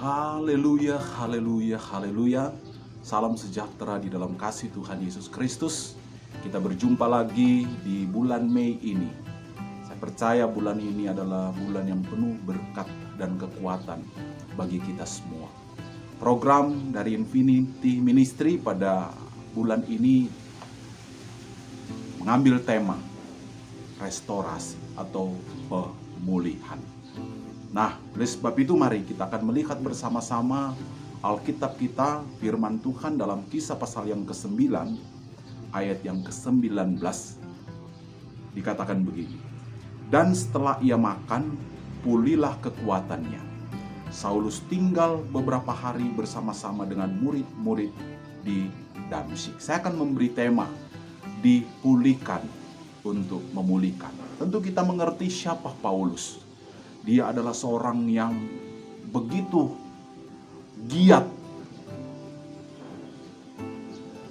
Haleluya, haleluya, haleluya. Salam sejahtera di dalam kasih Tuhan Yesus Kristus. Kita berjumpa lagi di bulan Mei ini. Saya percaya bulan ini adalah bulan yang penuh berkat dan kekuatan bagi kita semua. Program dari Infinity Ministry pada bulan ini mengambil tema restorasi atau pemulihan. Nah, oleh sebab itu mari kita akan melihat bersama-sama Alkitab kita, firman Tuhan dalam Kisah pasal yang ke-9, ayat yang ke-19. Dikatakan begini, "Dan setelah ia makan, pulihlah kekuatannya. Saulus tinggal beberapa hari bersama-sama dengan murid-murid di Damsyik." Saya akan memberi tema, dipulihkan untuk memulihkan. Tentu kita mengerti siapa Paulus. Dia adalah seorang yang begitu giat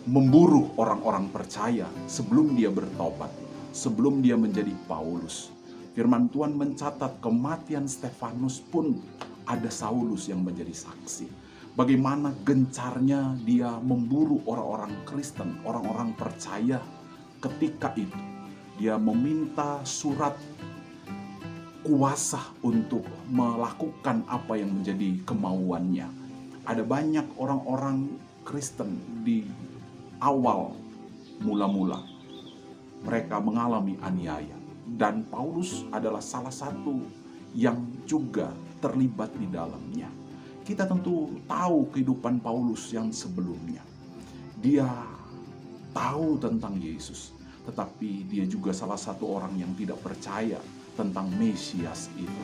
memburu orang-orang percaya sebelum dia bertobat, sebelum dia menjadi Paulus. Firman Tuhan mencatat kematian Stefanus pun ada Saulus yang menjadi saksi. Bagaimana gencarnya dia memburu orang-orang Kristen, orang-orang percaya ketika itu. Dia meminta surat kuasa untuk melakukan apa yang menjadi kemauannya. Ada banyak orang-orang Kristen di awal mula-mula mereka mengalami aniaya, dan Paulus adalah salah satu yang juga terlibat di dalamnya. Kita tentu tahu kehidupan Paulus yang sebelumnya. Dia tahu tentang Yesus, tetapi dia juga salah satu orang yang tidak percaya tentang Mesias itu.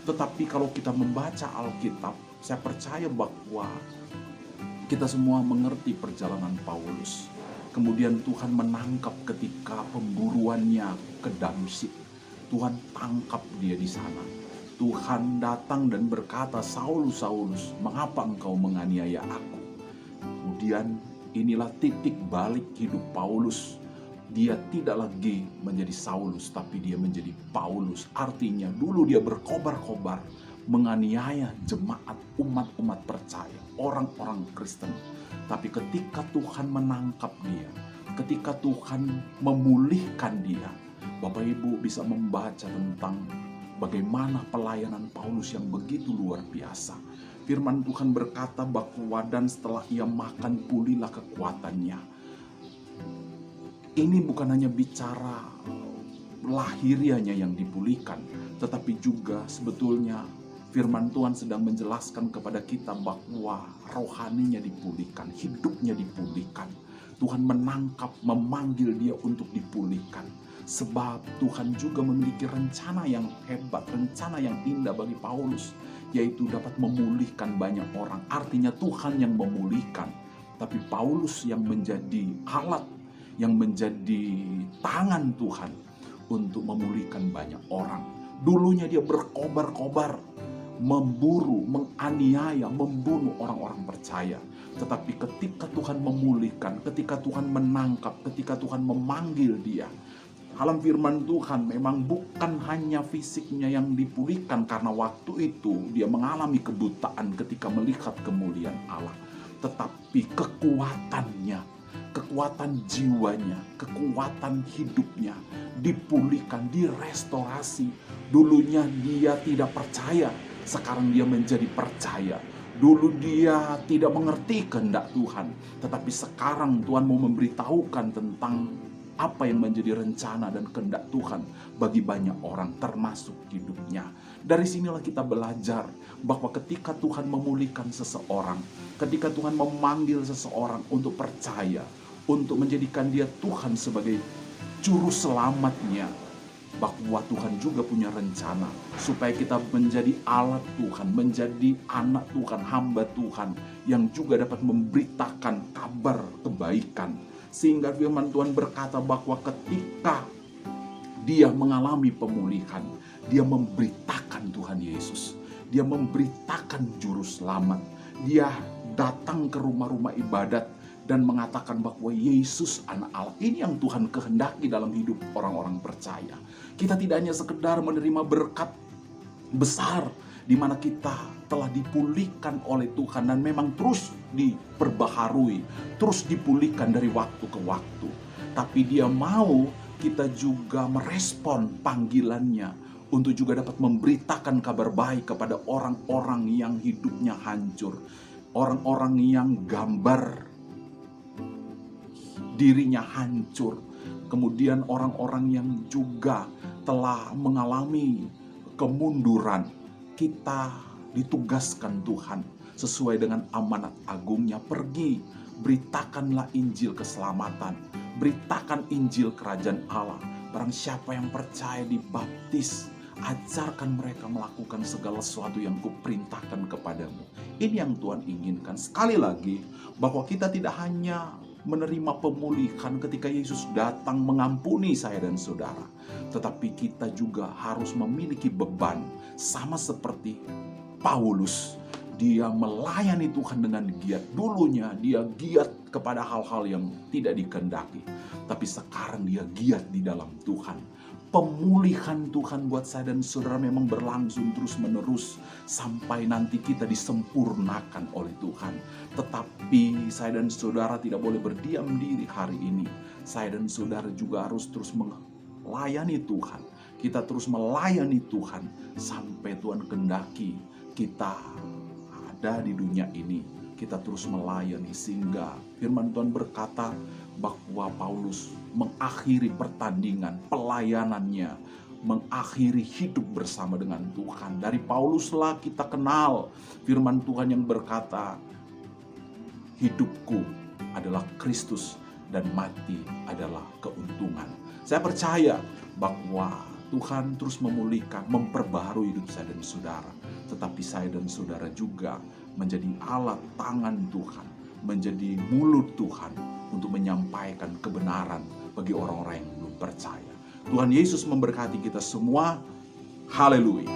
Tetapi kalau kita membaca Alkitab, saya percaya bahwa kita semua mengerti perjalanan Paulus. Kemudian Tuhan menangkap ketika pemburuannya ke Damsyik. Tuhan tangkap dia di sana. Tuhan datang dan berkata, "Saulus, Saulus, mengapa engkau menganiaya aku?" Kemudian inilah titik balik hidup Paulus. Dia tidak lagi menjadi Saulus, tapi dia menjadi Paulus. Artinya dulu dia berkobar-kobar menganiaya jemaat, umat-umat percaya, orang-orang Kristen. Tapi ketika Tuhan menangkap dia, ketika Tuhan memulihkan dia, Bapak Ibu bisa membaca tentang bagaimana pelayanan Paulus yang begitu luar biasa. Firman Tuhan berkata bahwa dan setelah ia makan, pulihlah kekuatannya. Ini bukan hanya bicara lahirianya yang dipulihkan, tetapi juga sebetulnya firman Tuhan sedang menjelaskan kepada kita bahwa rohaninya dipulihkan, hidupnya dipulihkan. Tuhan menangkap, memanggil dia untuk dipulihkan. Sebab Tuhan juga memiliki rencana yang hebat, rencana yang indah bagi Paulus, yaitu dapat memulihkan banyak orang. Artinya Tuhan yang memulihkan, tapi Paulus yang menjadi alat, yang menjadi tangan Tuhan untuk memulihkan banyak orang. Dulunya dia berkobar-kobar, memburu, menganiaya, membunuh orang-orang percaya. Tetapi ketika Tuhan memulihkan, ketika Tuhan menangkap, ketika Tuhan memanggil dia, dalam firman Tuhan memang bukan hanya fisiknya yang dipulihkan, karena waktu itu dia mengalami kebutaan ketika melihat kemuliaan Allah. Tetapi kekuatannya, kekuatan jiwanya, kekuatan hidupnya dipulihkan, direstorasi. Dulunya dia tidak percaya, sekarang dia menjadi percaya. Dulu dia tidak mengerti kehendak Tuhan, tetapi sekarang Tuhan mau memberitahukan tentang apa yang menjadi rencana dan kehendak Tuhan bagi banyak orang, termasuk hidupnya. Dari sinilah kita belajar bahwa ketika Tuhan memulihkan seseorang, ketika Tuhan memanggil seseorang untuk percaya, untuk menjadikan dia Tuhan sebagai juru selamatnya, bahwa Tuhan juga punya rencana supaya kita menjadi alat Tuhan, menjadi anak Tuhan, hamba Tuhan yang juga dapat memberitakan kabar kebaikan. Sehingga firman Tuhan berkata bahwa ketika dia mengalami pemulihan, dia memberitakan Tuhan Yesus, dia memberitakan juru selamat, dia datang ke rumah-rumah ibadat dan mengatakan bahwa Yesus anak Allah. Ini yang Tuhan kehendaki dalam hidup orang-orang percaya. Kita tidak hanya sekedar menerima berkat besar di mana kita telah dipulihkan oleh Tuhan dan memang terus diperbaharui, terus dipulihkan dari waktu ke waktu. Tapi Dia mau kita juga merespon panggilannya untuk juga dapat memberitakan kabar baik kepada orang-orang yang hidupnya hancur, orang-orang yang gambar dirinya hancur, kemudian orang-orang yang juga telah mengalami kemunduran. Kita ditugaskan Tuhan sesuai dengan amanat agungnya, pergi beritakanlah Injil keselamatan, beritakan Injil kerajaan Allah. Barang siapa yang percaya dibaptis, ajarkan mereka melakukan segala sesuatu yang kuperintahkan kepadamu. Ini yang Tuhan inginkan. Sekali lagi, bahwa kita tidak hanya menerima pemulihan ketika Yesus datang mengampuni saya dan saudara, tetapi kita juga harus memiliki beban sama seperti Paulus. Dia melayani Tuhan dengan giat. Dulunya dia giat kepada hal-hal yang tidak dikehendaki, tapi sekarang dia giat di dalam Tuhan. Pemulihan Tuhan buat saya dan saudara memang berlangsung terus-menerus sampai nanti kita disempurnakan oleh Tuhan. Tetapi saya dan saudara tidak boleh berdiam diri hari ini. Saya dan saudara juga harus terus melayani Tuhan. Kita terus melayani Tuhan sampai Tuhan kehendaki kita ada di dunia ini. Kita terus melayani sehingga firman Tuhan berkata bahwa Paulus mengakhiri pertandingan pelayanannya, mengakhiri hidup bersama dengan Tuhan. Dari Pauluslah kita kenal firman Tuhan yang berkata, hidupku adalah Kristus dan mati adalah keuntungan. Saya percaya bahwa Tuhan terus memulihkan, memperbaharui hidup saya dan saudara. Tetapi saya dan saudara juga menjadi alat tangan Tuhan, menjadi mulut Tuhan untuk menyampaikan kebenaran bagi orang-orang yang belum percaya. Tuhan Yesus memberkati kita semua. Haleluya.